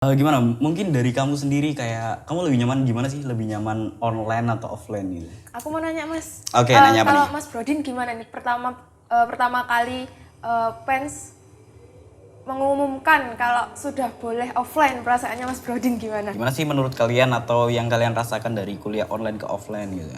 Gimana? Mungkin dari kamu sendiri kayak kamu lebih nyaman gimana sih? Lebih nyaman online atau offline gitu? Aku mau nanya Mas. Oke, nanya apa Kalau nih? Mas Brodin gimana nih? Pertama kali fans mengumumkan kalau sudah boleh offline, perasaannya Mas Brodin gimana? Gimana sih menurut kalian atau yang kalian rasakan dari kuliah online ke offline gitu?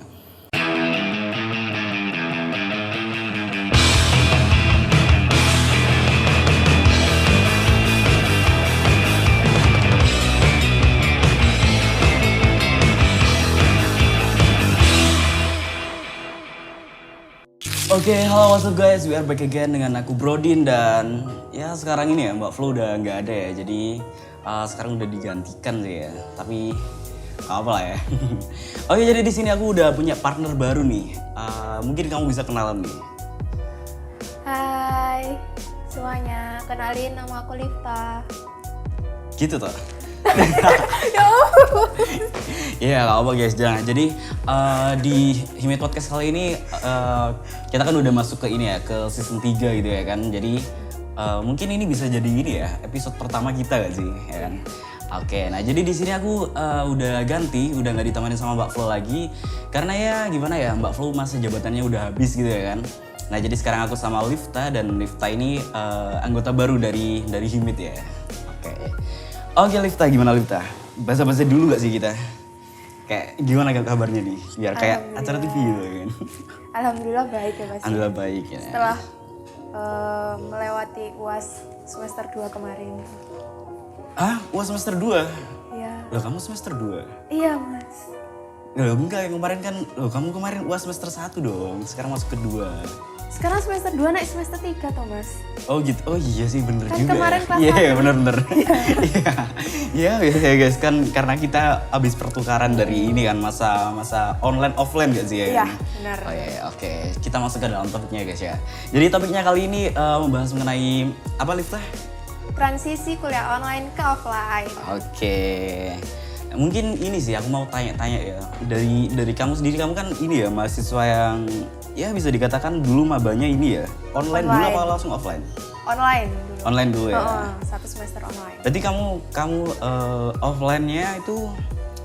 Oke, halo what's up guys, we are back again dengan aku Brodin dan ya sekarang ini ya Mbak Flo udah nggak ada ya, jadi sekarang udah digantikan sih ya, tapi nggak apa lah ya. Oke, jadi di sini aku udah punya partner baru nih. Mungkin kamu bisa kenalan nih. Hai semuanya, kenalin nama aku Lifta. Gitu toh. Ya Iya, nggak apa guys, jangan. Jadi di Himit Podcast kali ini kita kan udah masuk ke ini ya, ke season 3 gitu ya kan. Jadi mungkin ini bisa jadi ini ya, episode pertama kita gak sih, ya kan? Oke, nah jadi di sini aku udah ganti, udah nggak ditemani sama Mbak Flo lagi, karena ya gimana ya, Mbak Flo masa jabatannya udah habis gitu ya kan. Nah jadi sekarang aku sama Lifta, dan Lifta ini anggota baru dari Himit ya. Oke Lifta, gimana Lifta? Basa-basi dulu gak sih kita? Kayak gimana kabarnya nih? Biar kayak acara TV gitu kan. Alhamdulillah baik ya Mas. Alhamdulillah baik ya. Setelah melewati UAS semester 2 kemarin. Ah, UAS semester 2? Iya. Loh kamu semester 2? Iya Mas. Loh enggak, yang kemarin kan, loh kamu kemarin UAS semester 1 dong, sekarang masuk ke 2. Sekarang semester 2 naik semester 3 toh Mas. Oh gitu, oh iya sih bener Kan juga kemarin ya. kelas Iya satu. bener. Iya biasa ya guys, kan karena kita habis pertukaran dari ini kan, masa online offline gak sih ya? Iya, kan? benar. Oh iya, oke. Kita masuk ke dalam topiknya guys ya. Jadi topiknya kali ini membahas mengenai apa Lifta? Transisi kuliah online ke offline. Oke. Mungkin ini sih aku mau tanya-tanya ya. Dari kamu sendiri, kamu kan ini ya mahasiswa yang ya bisa dikatakan dulu mabanya ini ya. Online dulu apa langsung offline? Online dulu. Online dulu ya. Satu semester online. Berarti kamu offline-nya itu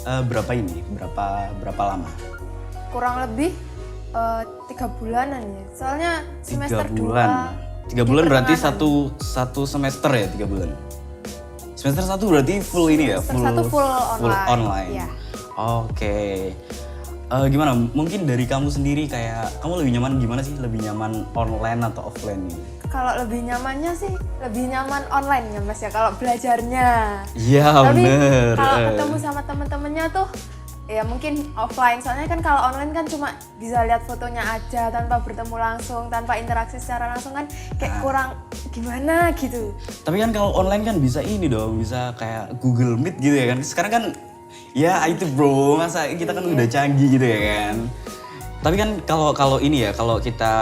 berapa ini? Berapa lama? Kurang lebih 3 bulanan ya. Soalnya semester 3 bulan. 3 bulan berarti satu semester ya, 3 bulan. Semester 1 berarti full ini ya, Semester 1 full online. Iya. Oke. Gimana? Mungkin dari kamu sendiri kayak kamu lebih nyaman gimana sih? Lebih nyaman online atau offline gitu? Kalau lebih nyamannya sih lebih nyaman online ya Mas ya kalau belajarnya. Iya Tapi bener. kalau ketemu sama temen-temennya tuh ya mungkin offline. Soalnya kan kalau online kan cuma bisa lihat fotonya aja tanpa bertemu langsung, tanpa interaksi secara langsung kan kayak kurang gimana gitu. Tapi kan kalau online kan bisa ini dong, bisa kayak Google Meet gitu ya kan. Sekarang kan ya itu bro, masa kita kan udah canggih gitu ya kan. Tapi kan kalau ini ya, kalau kita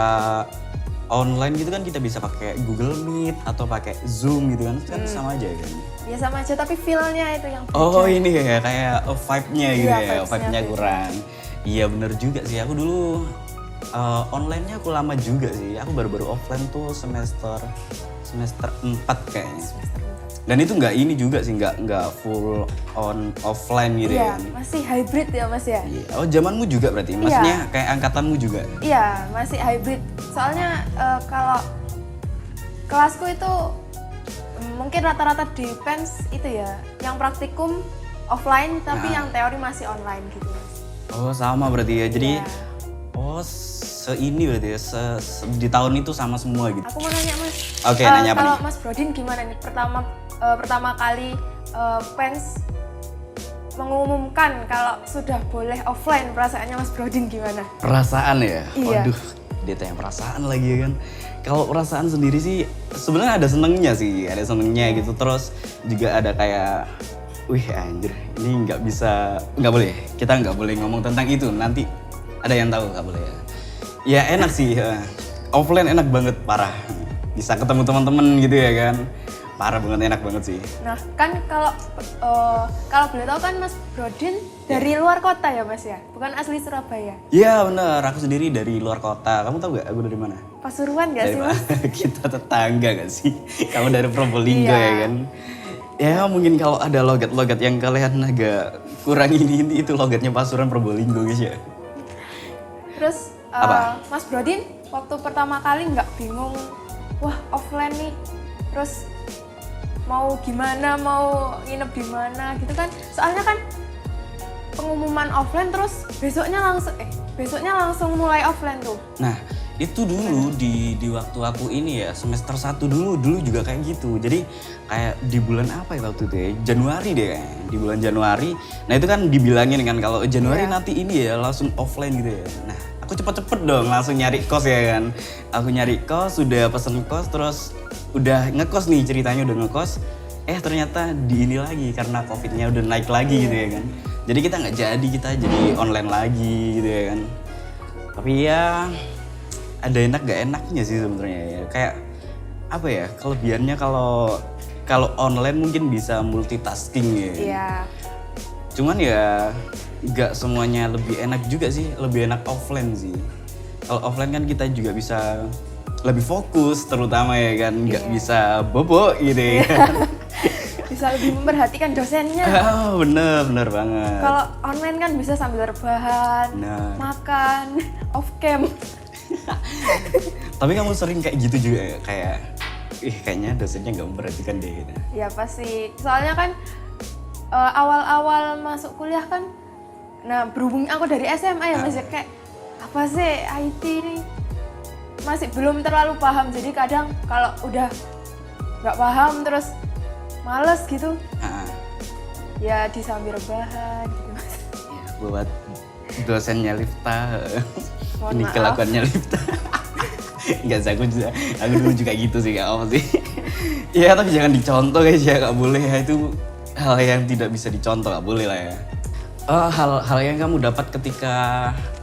online gitu kan kita bisa pakai Google Meet atau pakai Zoom gitu kan, sama aja kan. Ya sama aja tapi feel-nya itu yang beda. Oh ini ya kayak vibe-nya gitu Iya, ya, vibe-nya beda. kurang. Iya bener juga sih, aku dulu online-nya aku lama juga sih. Aku baru-baru offline tuh semester 4 kayaknya. Semester 4. Dan itu nggak ini juga sih, nggak full on offline gitu Iya, ya kan. masih hybrid ya Mas ya? Iya. Oh zamanmu juga berarti, maksudnya kayak angkatanmu juga. Iya, masih hybrid. Soalnya kalau kelasku itu mungkin rata-rata di PENS itu ya, yang praktikum offline tapi yang teori masih online gitu Mas. Oh sama berarti ya, jadi Iya. oh seini berarti ya, di tahun itu sama semua gitu. Aku mau nanya Mas. Oke, nanya apa kalau nih? Mas Brodin gimana nih pertama kali PENS mengumumkan kalau sudah boleh offline, perasaannya Mas Brodin gimana? Perasaan ya? Iya. Waduh, dia tanya perasaan lagi ya kan. Kalau perasaan sendiri sih sebenarnya ada senengnya sih, ada senengnya gitu. Terus juga ada kayak, wih anjir, ini nggak boleh. Kita nggak boleh ngomong tentang itu. Nanti ada yang tahu, nggak boleh ya. Ya enak sih, offline enak banget, parah. Bisa ketemu teman-teman gitu ya kan. Parah banget, enak banget sih. Nah, kan kalau boleh tahu kan Mas Brodin dari luar kota ya Mas ya? Bukan asli Surabaya. Iya bener, aku sendiri dari luar kota. Kamu tahu gak aku dari mana? Pasuruan gak Dari sih mana? Mas? Kita tetangga gak sih? Kamu dari Probolinggo Iya. ya kan? Ya mungkin kalau ada logat-logat yang kalian agak kurang ini itu logatnya Pasuruan Probolinggo guys ya. Terus Apa? Mas Brodin waktu pertama kali nggak bingung, wah offline nih, terus mau gimana, mau nginep di mana gitu kan? Soalnya kan pengumuman offline terus besoknya langsung mulai offline tuh. Nah itu dulu di waktu aku ini ya semester 1 dulu juga kayak gitu. Jadi kayak di bulan apa ya waktu itu ya, Januari deh kayaknya. Di bulan Januari, nah itu kan dibilangin kan kalau Januari nanti ini ya langsung offline gitu ya. Nah aku cepet-cepet dong langsung nyari kos ya kan. Aku nyari kos, udah pesen kos, terus udah ngekos nih ceritanya udah ngekos. Ternyata di ini lagi karena covidnya udah naik lagi gitu ya kan. Jadi kita nggak kita jadi online lagi gitu ya kan. Tapi ya ada enak gak enaknya sih sebenarnya ya. Kayak apa ya, kelebihannya kalau online mungkin bisa multitasking ya. Iya. Cuman ya nggak semuanya lebih enak juga sih, lebih enak offline sih. Kalau offline kan kita juga bisa lebih fokus terutama ya kan, nggak bisa bobo gitu ya kan. Bisa lebih memperhatikan dosennya. Oh, bener banget. Kalau online kan bisa sambil rebahan, makan, off cam. Tapi kamu sering kayak gitu juga ya? Kayak, kayaknya dosennya nggak memperhatikan deh gitu. Ya pasti, soalnya kan awal-awal masuk kuliah kan, nah berhubung aku dari SMA ya masih kayak, apa sih IT ini? Masih belum terlalu paham, jadi kadang kalau udah nggak paham terus males gitu, ya disambil rebahan gitu mas. Ya, buat dosennya Lifta, Mohon ini maaf. kelakuannya Lifta. Enggak sih, aku dulu juga gitu sih, gak apa sih. Ya tapi jangan dicontoh guys ya, gak boleh ya, itu hal yang tidak bisa dicontoh, gak boleh lah ya. Hal yang kamu dapat ketika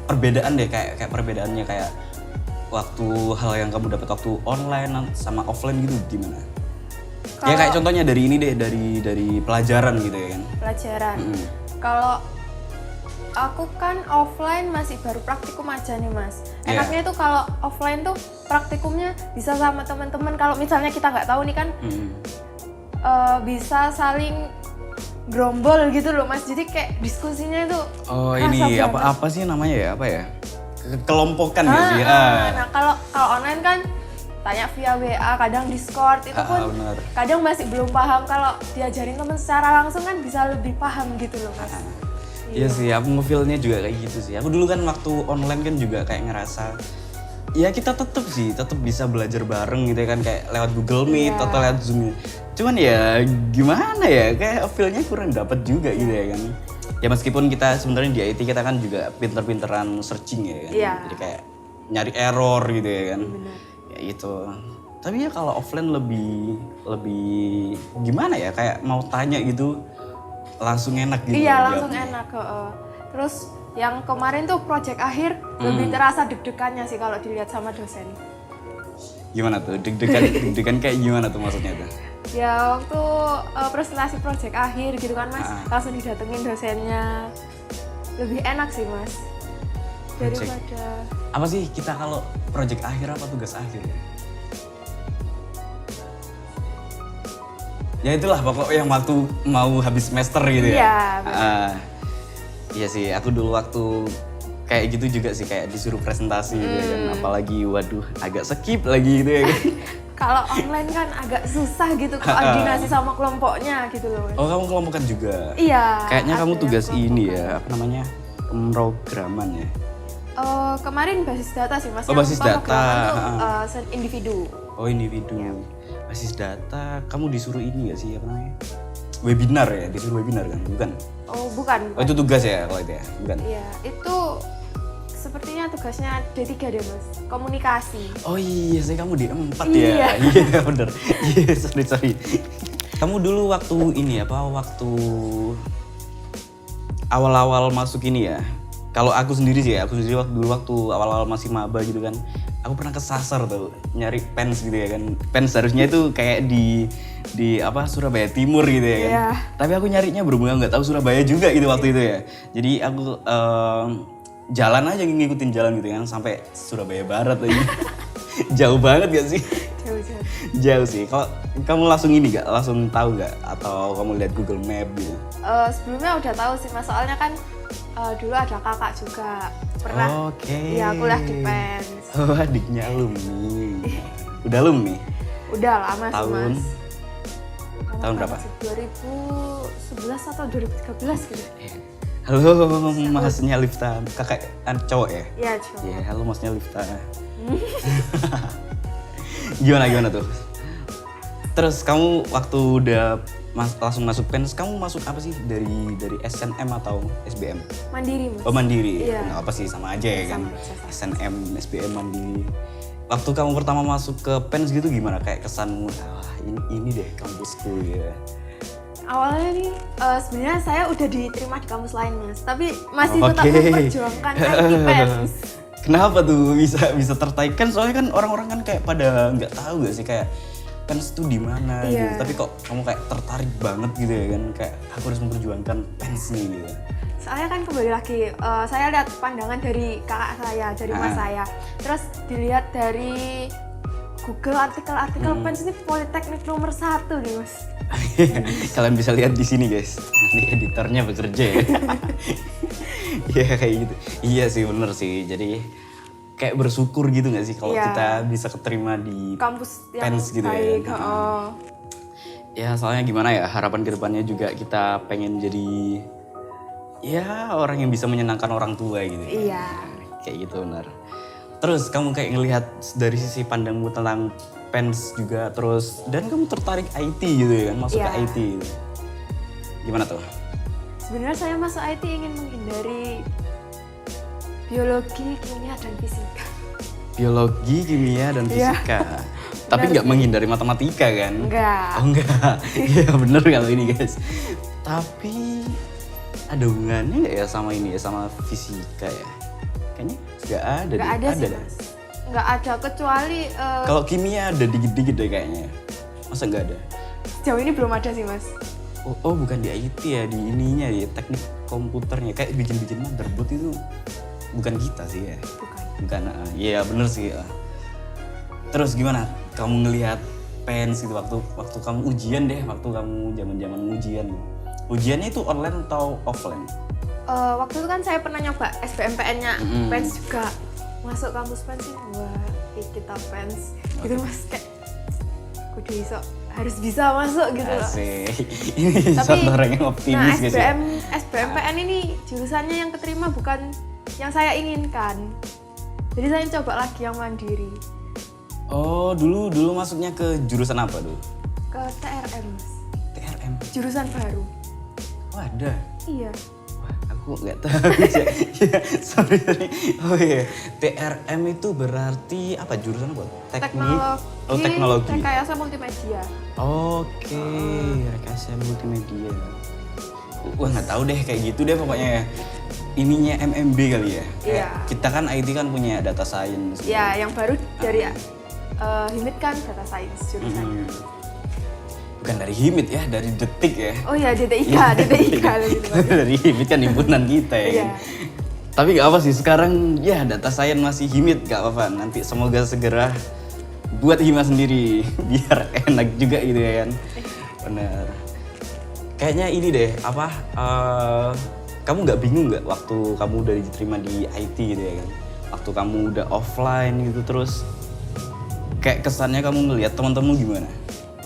perbedaan deh, kayak perbedaannya kayak waktu hal yang kamu dapat waktu online sama offline gitu gimana? Ya kayak contohnya dari ini deh, dari pelajaran gitu ya kan. Pelajaran. Kalau aku kan offline masih baru praktikum aja nih mas. Enaknya itu kalau offline tuh praktikumnya bisa sama teman-teman. Kalau misalnya kita nggak tahu nih kan, bisa saling gerombol gitu loh mas. Jadi kayak diskusinya itu. Oh ini apa sih namanya ya, apa ya? Kelompokan nggak sih? Nah kalau online kan tanya via WA, kadang Discord itu pun kadang masih belum paham. Kalau diajarin teman secara langsung kan bisa lebih paham gitu loh mas. Iya sih, aku nge-feel-nya juga kayak gitu sih. Aku dulu kan waktu online kan juga kayak ngerasa, ya kita tetap bisa belajar bareng gitu ya kan, kayak lewat Google Meet atau lewat Zoom. Cuman ya gimana ya, kayak feel-nya kurang dapet juga gitu ya kan. Ya meskipun kita sebenarnya di IT kita kan juga pinter-pinteran searching ya kan. Jadi kayak nyari error gitu ya kan. Ya itu. Tapi ya kalau offline lebih gimana ya, kayak mau tanya gitu langsung enak gitu. Iya langsung enak. Terus yang kemarin tuh project akhir lebih terasa deg-degannya sih kalau dilihat sama dosen. Gimana tuh? Deg-degan kayak gimana tuh maksudnya tuh? Ya waktu presentasi project akhir gitu kan mas, langsung didatengin dosennya. Lebih enak sih mas daripada. Apa sih kita kalau project akhir apa tugas akhir ya? Ya itulah pokoknya yang waktu mau habis semester gitu ya. Iya sih, aku dulu waktu kayak gitu juga sih, kayak disuruh presentasi gitu ya kan. Apalagi waduh agak skip lagi gitu ya kan. Kalau online kan agak susah gitu koordinasi sama kelompoknya gitu loh. Oh kamu kelompokan juga? Iya. Kayaknya kamu tugas ini ya, apa namanya, pemrograman ya? Kemarin basis data sih mas. Oh basis data. Individu. Oh individu. Basis data, kamu disuruh ini gak sih, apa namanya? Webinar ya, disuruh webinar kan? Bukan? Oh bukan. Oh itu tugas ya kalau itu ya? Bukan? Iya, itu sepertinya tugasnya D3 deh mas, komunikasi. Oh iya, saya kamu di 4 ya? Iya bener, iya sorry. Kamu dulu waktu ini apa, waktu awal-awal masuk ini ya, kalau aku sendiri sih ya, waktu awal-awal masih maba gitu kan, aku pernah kesasar tuh, nyari pens gitu ya kan. Pens harusnya itu kayak di apa, Surabaya Timur gitu ya kan. Tapi aku nyarinya berhubungan nggak tahu Surabaya juga gitu waktu itu ya. Jadi aku jalan aja ngikutin jalan gitu kan sampai Surabaya Barat lagi. Jauh banget gak sih? Jauh sih. Kalau kamu langsung ini gak? Langsung tahu gak? Atau kamu lihat Google Map gitu? Sebelumnya udah tahu sih mas, soalnya kan dulu ada kakak juga pernah ya kuliah di PENS. Oh, adiknya alumni. Udah alumni? Udah lama sih Tahun? mas. Tahun berapa? 2011 atau 2013 gitu. Halo masnya Lifta, kakak cowok ya? Iya cowok. Iya, halo masnya Lifta. Gimana tuh? Terus kamu waktu udah langsung masuk PENS, kamu masuk apa sih? Dari SNM atau SBM? Mandiri mas. Oh mandiri, Iya. nggak apa sih sama aja ya kan? Sama. SNM, SBM mandiri. Waktu kamu pertama masuk ke PENS gitu gimana? Kayak kesanmu, wah ini deh kampusku ya. Awalnya nih sebenarnya saya udah diterima di kampus lain mas, tapi masih tetap Oke. memperjuangkan IT PENS. Kenapa tuh bisa tertarik kan? Soalnya kan orang-orang kan kayak pada nggak tahu gak sih kayak PENS tuh di mana gitu. Iya. Tapi kok kamu kayak tertarik banget gitu ya kan? Kayak aku harus memperjuangkan PENS nih gitu. Soalnya kan kembali lagi, saya lihat pandangan dari kakak saya, dari mas saya. Terus dilihat dari Google artikel-artikel PENS ini Politeknik nomor 1 nih mas. Kalian bisa lihat di sini guys. Nanti editornya bekerja ya. Iya kayak gitu. Iya sih bener sih. Jadi kayak bersyukur gitu gak sih kalau Iya. kita bisa keterima di Kampus yang PENS gitu baik. ya. Ya soalnya gimana ya, harapan kedepannya juga kita pengen jadi ya orang yang bisa menyenangkan orang tua gitu. Iya. Kayak gitu benar. Terus kamu kayak ngelihat dari sisi pandangmu tentang PENS juga terus dan kamu tertarik IT gitu ya kan, masuk Iya. ke IT gitu. Gimana tuh? Sebenarnya saya masuk IT ingin menghindari biologi, kimia, dan fisika. Biologi, kimia, dan Iya. fisika. Tapi Benar nggak sih. menghindari matematika kan? Enggak. Oh enggak. Iya bener kalau ini guys. Tapi ada hubungannya nggak ya sama ini ya, sama fisika ya? Kayaknya nggak ada. Enggak deh. ada sih dah. mas. Enggak ada kecuali Kalau kimia ada dikit-dikit deh kayaknya. Masa nggak ada? sejauh ini belum ada sih mas. Oh bukan di IT ya, di ininya ya, teknik komputernya. Kayak bikin-bikin motherboard itu bukan kita sih ya. Bukan. Iya bener sih. Terus gimana kamu ngelihat PENS gitu waktu kamu ujian deh, waktu kamu zaman ujian. Ujiannya itu online atau offline? Waktu itu kan saya pernah nyoba SBMPTN-nya PENS juga. Masuk kampus PENS ini, wah kita PENS gitu mas, kayak kudu iso harus bisa masuk gitu loh. Asik. Ini satu orang yang optimis guys ya. SBMPTN ini jurusannya yang keterima bukan yang saya inginkan. Jadi saya coba lagi yang mandiri. Oh dulu masuknya ke jurusan apa dulu? Ke TRM mas, TRM. jurusan baru. Oh ada. Iya. Wah, aku nggak tahu ya. Iya, sorry. Oh iya, TRM itu berarti apa jurusan apa? Teknik. Oh teknologi. Rekayasa multimedia. Oke, rekayasa multimedia. Wah nggak tahu deh kayak gitu deh pokoknya. Ininya MMB kali ya. Kayak Iya. kita kan IT kan punya data science. gitu. Ya, yang baru dari HIMIT kan data science jurusannya. Bukan dari HIMIT ya, dari Detik ya. Oh iya, DTIK gitu. Dari HIMIT kan himpunan kita ya. Iya. Kan? Tapi gak apa sih, sekarang ya data science masih HIMIT, gak apa-apa. Nanti semoga segera buat Hima sendiri, biar enak juga gitu ya kan. Bener. Kayaknya ini deh, kamu gak bingung gak waktu kamu udah diterima di IT gitu ya kan? Waktu kamu udah offline gitu terus, kayak kesannya kamu ngelihat teman-teman gimana?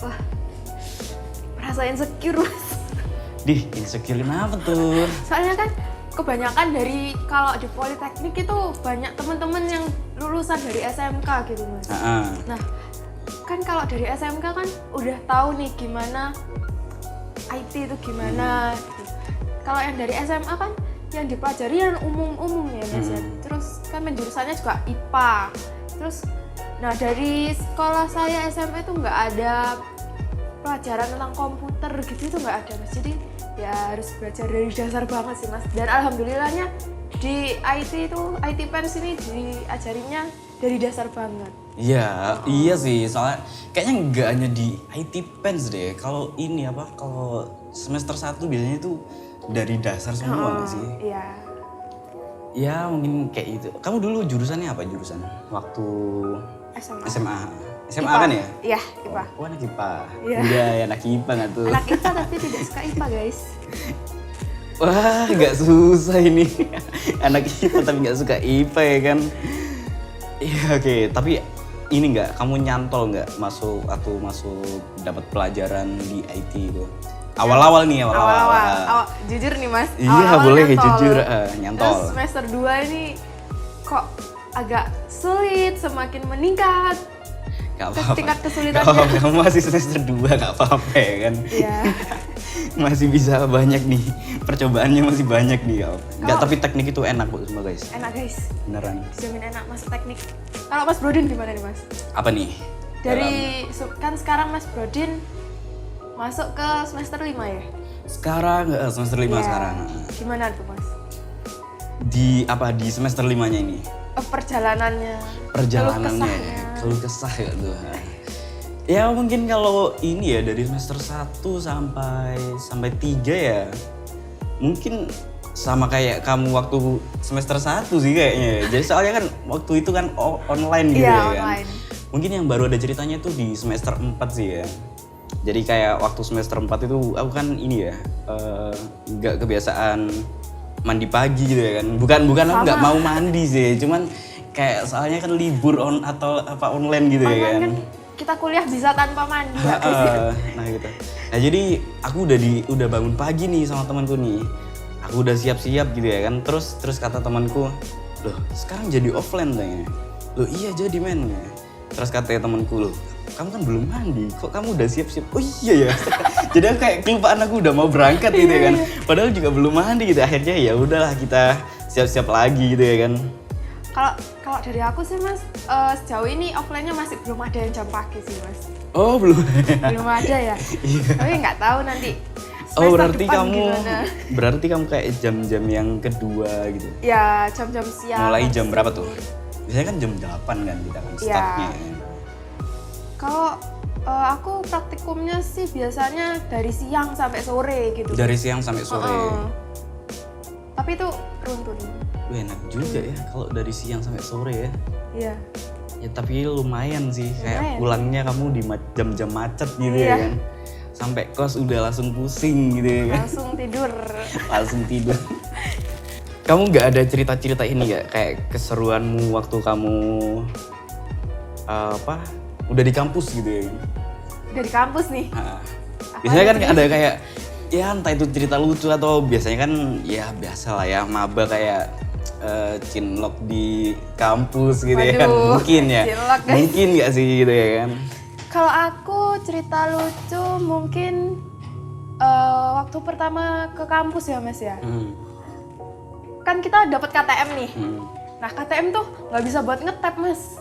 Wah, merasa insecure mas. Insecure apa tuh? Soalnya kan kebanyakan dari kalau di Politeknik itu banyak teman-teman yang lulusan dari SMK gitu mas. Nah, kan kalau dari SMK kan udah tahu nih gimana IT itu gimana. Gitu. Kalau yang dari SMA kan yang dipelajari yang umum-umum ya mas. Ya. Terus kan penjurusannya juga IPA. Terus, nah dari sekolah saya SMA itu nggak ada pelajaran tentang komputer gitu, itu nggak ada mas. Jadi ya harus belajar dari dasar banget sih mas. Dan alhamdulillahnya di IT itu, IT PENS ini diajarinnya dari dasar banget. Iya sih, soalnya kayaknya nggak hanya di IT PENS deh. Kalau ini kalau semester 1 biasanya itu dari dasar semua nggak sih? Iya. Ya mungkin kayak itu. Kamu dulu jurusannya apa jurusan? Waktu SMA. SMA. SMA IPA. kan ya? Iya, IPA. Oh, anak IPA. Iya. Iya, anak IPA nggak tuh? Anak IPA tapi tidak suka IPA guys. Wah, nggak susah ini. Anak IPA tapi nggak suka IPA ya kan? Iya, oke. Tapi ini nggak, kamu nyantol nggak masuk dapat pelajaran di IT itu? Awal-awal nih, Awal-awal. Jujur nih mas. Iya, awal-awal boleh nyantol. jujur, nyantol. Terus semester 2 ini kok agak sulit, semakin meningkat. Gak apa-apa. Tingkat kesulitannya. Gak apa-apa, kamu masih semester 2 gak apa-apa ya kan? Iya. Masih bisa banyak nih, percobaannya masih banyak nih. Enggak, tapi teknik itu enak kok semua guys. Enak guys. Beneran. Dijamin enak masuk teknik. Kalau Mas Brodin gimana nih mas? Apa nih? Kan sekarang Mas Brodin masuk ke semester 5 ya? Sekarang semester 5 Iya. sekarang. Gimana tuh mas? Di semester 5-nya ini? Perjalanannya. Perjalanannya, keluh keluh kesah ya tuh. Ya mungkin kalau ini ya dari semester 1 sampai 3 ya. Mungkin sama kayak kamu waktu semester 1 sih kayaknya. Jadi soalnya kan waktu itu kan online gitu Iya, ya kan. online. Mungkin yang baru ada ceritanya tuh di semester 4 sih ya. Jadi kayak waktu semester 4 itu aku kan ini ya nggak kebiasaan mandi pagi gitu ya kan. Bukan aku nggak mau mandi sih, cuman kayak soalnya kan libur atau online gitu ya kan. Kan kita kuliah bisa tanpa mandi ya guys. Nah gitu. Nah jadi aku udah bangun pagi nih sama temanku nih. Aku udah siap-siap gitu ya kan. Terus kata temanku, "Loh, sekarang jadi offline tanya." "Loh, iya jadi men." Terus katanya temanku, "Loh, kamu kan belum mandi, kok kamu udah siap-siap?" "Oh iya ya." Jadi aku kayak kelupaan aku udah mau berangkat gitu ya kan. Padahal juga belum mandi gitu. Akhirnya ya udahlah kita siap-siap lagi gitu ya kan. Kalau dari aku sih mas, sejauh ini offline-nya masih belum ada yang jam pagi sih mas. Oh belum. Belum ada ya. Tapi nggak tahu nanti. Oh semester depan berarti kamu kayak jam-jam yang kedua gitu. Ya jam-jam siang. Mulai jam berapa tuh? Biasanya kan jam 8 kan kita kan startnya. Ya. Kalau aku praktikumnya sih biasanya dari siang sampai sore gitu. Dari siang sampai sore. Tapi itu runtun. Wah, enak juga ya kalau dari siang sampai sore ya. Iya. Ya tapi lumayan sih, kayak Lumayan. pulangnya kamu di jam-jam macet gitu Iya. ya kan. Sampai kos udah langsung pusing gitu ya kan. Langsung tidur. Langsung tidur. Kamu nggak ada cerita-cerita ini nggak kayak keseruanmu waktu kamu udah di kampus gitu ya? Udah di kampus nih. Nah, biasanya kan ada kayak ya entah itu cerita lucu atau biasanya kan ya biasa lah ya maba kayak cinlok di kampus gitu ya kan. Waduh, Mungkin ya. cinlok, guys. Mungkin nggak sih gitu ya kan? Kalau aku cerita lucu mungkin waktu pertama ke kampus ya mas ya. Kan kita dapat KTM nih. Nah KTM tuh nggak bisa buat ngetap mas.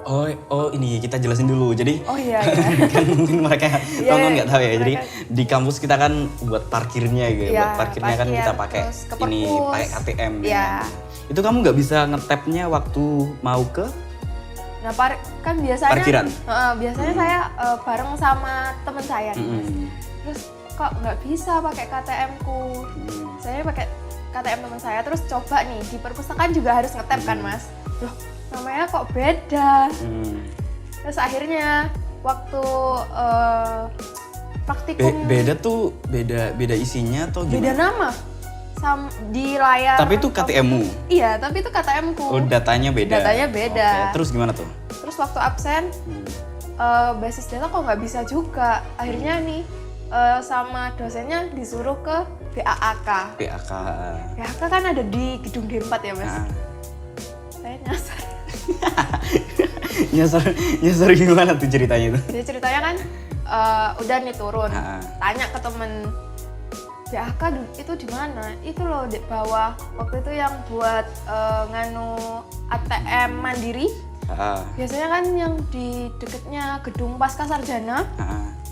Oh ini kita jelasin dulu. Jadi Oh iya. kan mungkin mereka Iya, nonton nggak tahu ya. Jadi mereka- di kampus kita kan buat parkirnya gitu. Iya, Buat parkirnya kan parkir, kita pakai terus ke ini perpus. pakai KTM. Iya. kan. Itu kamu nggak bisa ngetapnya waktu mau ke Nah kan biasanya. Parkiran? Biasanya saya bareng sama teman saya nih mas. Mm-mm. Terus kok nggak bisa pakai KTM ku? Saya pakai KTM teman saya. Terus coba nih di perpustakaan juga harus ngetap kan mas. Loh namanya kok beda. Terus akhirnya waktu praktikum Beda tuh beda isinya atau beda gimana? nama di layar. Tapi itu KTM-mu. Iya, tapi itu KTM-ku. Oh datanya beda. Datanya beda. Oke, terus gimana tuh? Terus waktu absen basis data kok nggak bisa juga. Akhirnya nih sama dosennya disuruh ke BAAK. PAK. BAAK kan ada di gedung D4 ya mas. Nah. Saya nyasar. nyasar gimana tuh ceritanya tuh? Jadi ceritanya kan udah nih turun. Tanya ke temen BAAK itu di mana? Itu loh di bawah. Waktu itu yang buat nganu ATM Mandiri. Biasanya kan yang di deketnya gedung Pasca Sarjana.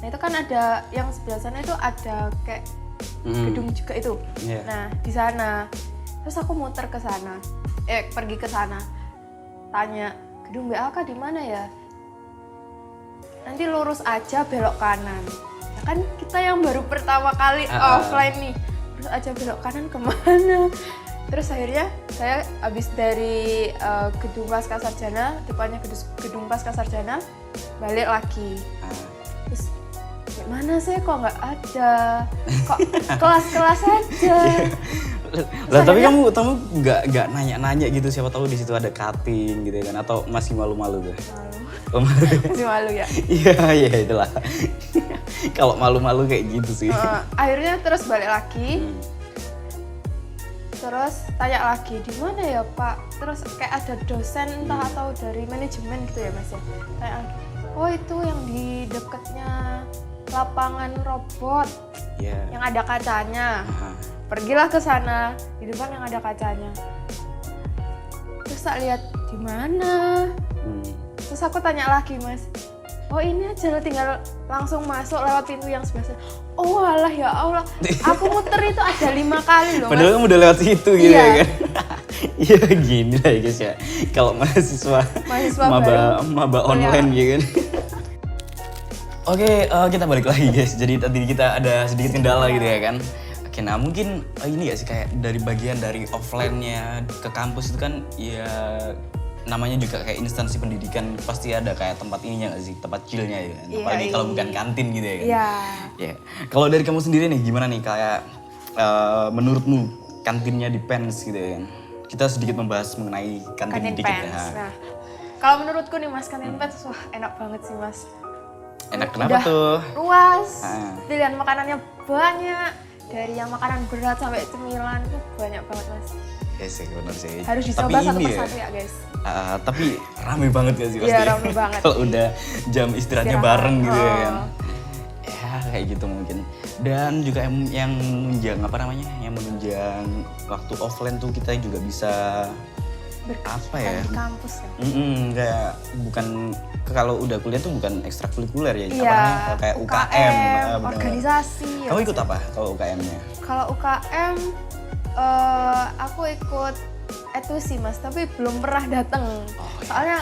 Nah itu kan ada yang sebelah sana itu ada kayak gedung juga itu. Yeah. Nah di sana. Terus aku muter ke sana. Pergi ke sana. Tanya gedung BAAK di mana ya? Nanti lurus aja belok kanan. Ya kan kita yang baru pertama kali offline nih. Lurus aja belok kanan kemana? Terus akhirnya saya habis dari gedung Pasca Sarjana, depannya gedung Pasca Sarjana, balik lagi. Terus gimana sih kok nggak ada, kok kelas-kelas aja. Lah tapi kamu nggak nanya-nanya gitu, siapa tahu di situ ada cutting gitu kan, atau masih malu-malu tuh? Malu. Oh, malu. Masih malu ya. Iya itulah. Kalau malu-malu kayak gitu sih. Akhirnya terus balik lagi. Terus tanya lagi, di mana ya Pak? Terus kayak ada dosen entah atau dari manajemen gitu ya Mas ya. Tanya lagi, oh itu yang di dekatnya lapangan robot, yang ada kacanya. Pergilah ke sana, di depan yang ada kacanya. Terus tak lihat di mana. Terus aku tanya lagi Mas, oh ini aja lo tinggal langsung masuk lewat pintu yang sebelah sana. Oh alah ya Allah, aku muter itu ada 5 kali loh Mas. Padahal kamu udah lewat situ gitu Iya. ya kan. Iya gini lah ya guys ya. Kalau mahasiswa maba online gitu kan. Oke, kita balik lagi guys. Jadi tadi kita ada sedikit kendala gitu ya kan. Oke, nah mungkin ini gak sih kayak dari bagian dari offline-nya ke kampus itu kan ya namanya juga kayak instansi pendidikan, pasti ada kayak tempat ininya gak sih, tempat chillnya ya kan. Apalagi kalau bukan kantin gitu ya kan. Iya. Ya. Kalau dari kamu sendiri nih gimana nih kayak menurutmu kantinnya di PENS gitu ya kan. Kita sedikit membahas mengenai kantin dikit PENS. ya. Nah, kalau menurutku nih Mas, kantin PENS wah enak banget sih Mas. Enak kenapa tuh? Luas, pilihan makanannya banyak. Dari yang makanan berat sampai cemilan tuh banyak banget Mas. Ya sih benar sih. Harus dicoba satu ini persatu ya guys. Tapi rame banget gak sih pasti? Iya rame banget. Kalau udah jam istirahatnya bareng gitu ya kan. Oh. Ya kayak gitu mungkin. Dan juga yang menunjang apa namanya? Yang menunjang waktu offline tuh kita juga bisa apa ya? Di kampus kan. Kayak bukan kalau udah kuliah tuh bukan ekstrakurikuler ya, Iya, apa namanya? Kayak UKM, bener. organisasi. Kamu ikut apa kalau UKM-nya? Kalau UKM aku ikut etusi Mas, tapi belum pernah datang. Soalnya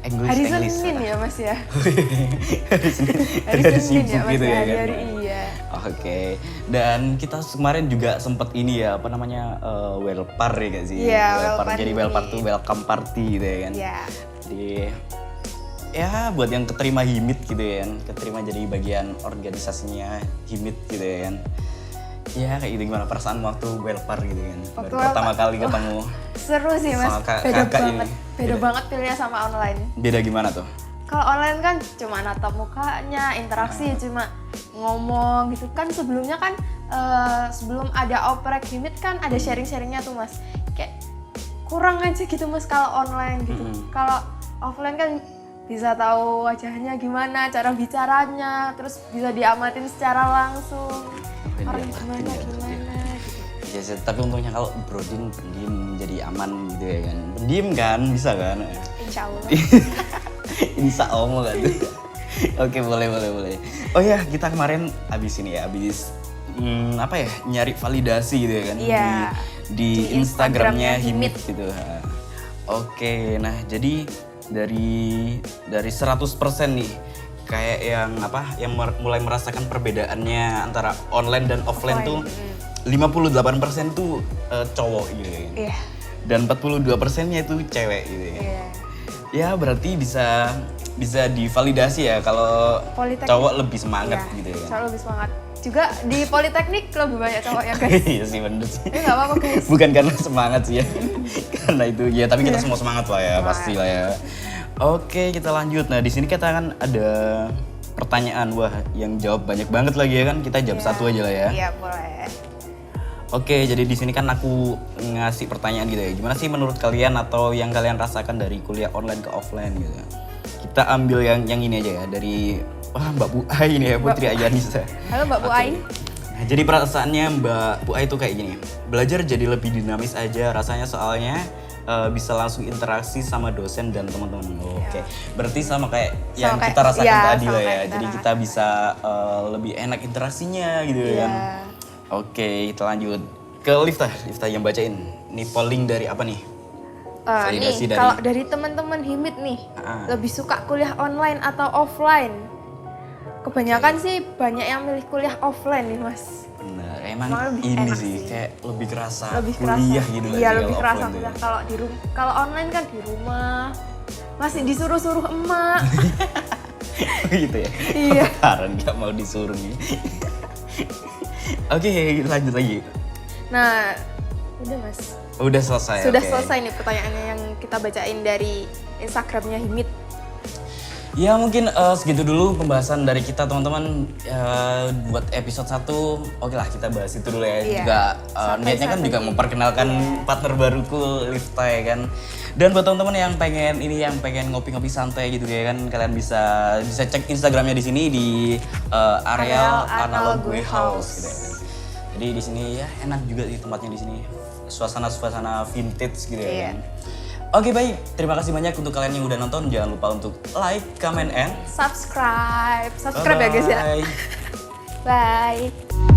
hari Senin ya Mas ya. Hari Senin ya Mas gitu ya, ya kan? hari iya. Oke, dan kita kemarin juga sempet ini ya, apa namanya, welpar ya gak sih? Iya, welpar. welpar Jadi ini. welpar tuh welcome party gitu ya kan? Iya. Jadi ya buat yang keterima himit gitu ya kan, keterima jadi bagian organisasinya himit gitu ya kan. Ya kayak gitu, gimana perasaan waktu welpar gitu kan? Waktu Baru pertama kali ketemu. Seru sih Mas, Sama beda kakak banget. ini. Beda banget feelnya sama online. Beda gimana tuh? Kalau online kan cuma natap mukanya, interaksi cuma ngomong gitu kan. Sebelumnya kan sebelum ada oprek himit kan ada sharing-sharingnya tuh Mas. Kayak kurang aja gitu Mas kalau online gitu. Kalau offline kan bisa tahu wajahnya gimana, cara bicaranya, terus bisa diamatin secara langsung. Orang gimana gitu. Ya, tapi untungnya kalau broding pendiam jadi aman gitu ya kan. Pendiam kan bisa kan? Insya Allah. Insya Allah kan. Oke boleh. Oh ya kita kemarin abis ini ya, apa ya, nyari validasi gitu ya kan. Iya. Di Instagramnya Himit gitu. Oke, nah jadi dari 100% nih kayak yang apa, yang mulai merasakan perbedaannya antara online dan offline tuh 58% tuh cowok gitu ya. Iya. Dan 42%-nya itu cewek gitu ya. Iya. Ya berarti bisa divalidasi ya kalau Politeknik. cowok lebih semangat Iya, gitu ya. cowok lebih semangat. Juga di Politeknik lebih banyak cowok ya guys. Iya sih bener sih. Ini nggak apa-apa guys. Bukan karena semangat sih ya. Karena itu ya, tapi kita semua semangat lah ya, pasti lah ya. Oke, kita lanjut. Nah, di sini kita kan ada pertanyaan, wah yang jawab banyak banget lagi ya kan. Kita jawab satu aja lah ya. Iya, boleh. Oke, jadi di sini kan aku ngasih pertanyaan gitu ya. Gimana sih menurut kalian atau yang kalian rasakan dari kuliah online ke offline gitu? Kita ambil yang ini aja ya, dari Mbak Bu Ai ini ya, Putri Ayanisa. Halo Mbak Bu Ai. Nah, jadi perasaannya Mbak Bu Ai itu kayak gini. Belajar jadi lebih dinamis aja rasanya, soalnya bisa langsung interaksi sama dosen dan teman-teman. Oke. Berarti sama kayak yang kayak- kita rasakan iya, tadi sama lah ya. kayak Jadi kita kita bisa lebih enak interaksinya gitu Iya. kan. Oke, kita lanjut ke Lifta yang bacain. Nih polling dari apa nih? Validasi Nih, kalau dari teman-teman himit nih, lebih suka kuliah online atau offline? Kebanyakan sih banyak yang milih kuliah offline nih Mas. Bener. emang lebih ini enak sih kayak lebih kerasa lebih kerasa. kuliah gitu Iya, kan, lebih kalau kerasa offline tuh kuliah. ya. Kalau di rumah, kalau online kan di rumah masih disuruh-suruh emak. Gitu ya. Iya. Parah nggak mau disuruh nih. Oke, lanjut lagi. Nah, udah Mas. Udah selesai. Sudah oke. selesai nih pertanyaannya yang kita bacain dari Instagramnya Himit. Ya mungkin segitu dulu pembahasan dari kita teman-teman. Buat episode 1, oke lah kita bahas itu dulu ya. Iya. Juga niatnya kan Santai-santai. juga memperkenalkan partner baruku Lifta ya kan. Dan buat teman-teman yang pengen ngopi-ngopi santai gitu ya kan, kalian bisa cek Instagramnya di sini di areal Analog Warehouse gitu ya. Jadi di sini ya enak juga sih tempatnya di sini. Suasana vintage gitu ya Iya. kan. Oke baik, terima kasih banyak untuk kalian yang udah nonton. Jangan lupa untuk like, comment, and Subscribe ya guys ya. bye-bye. Bye.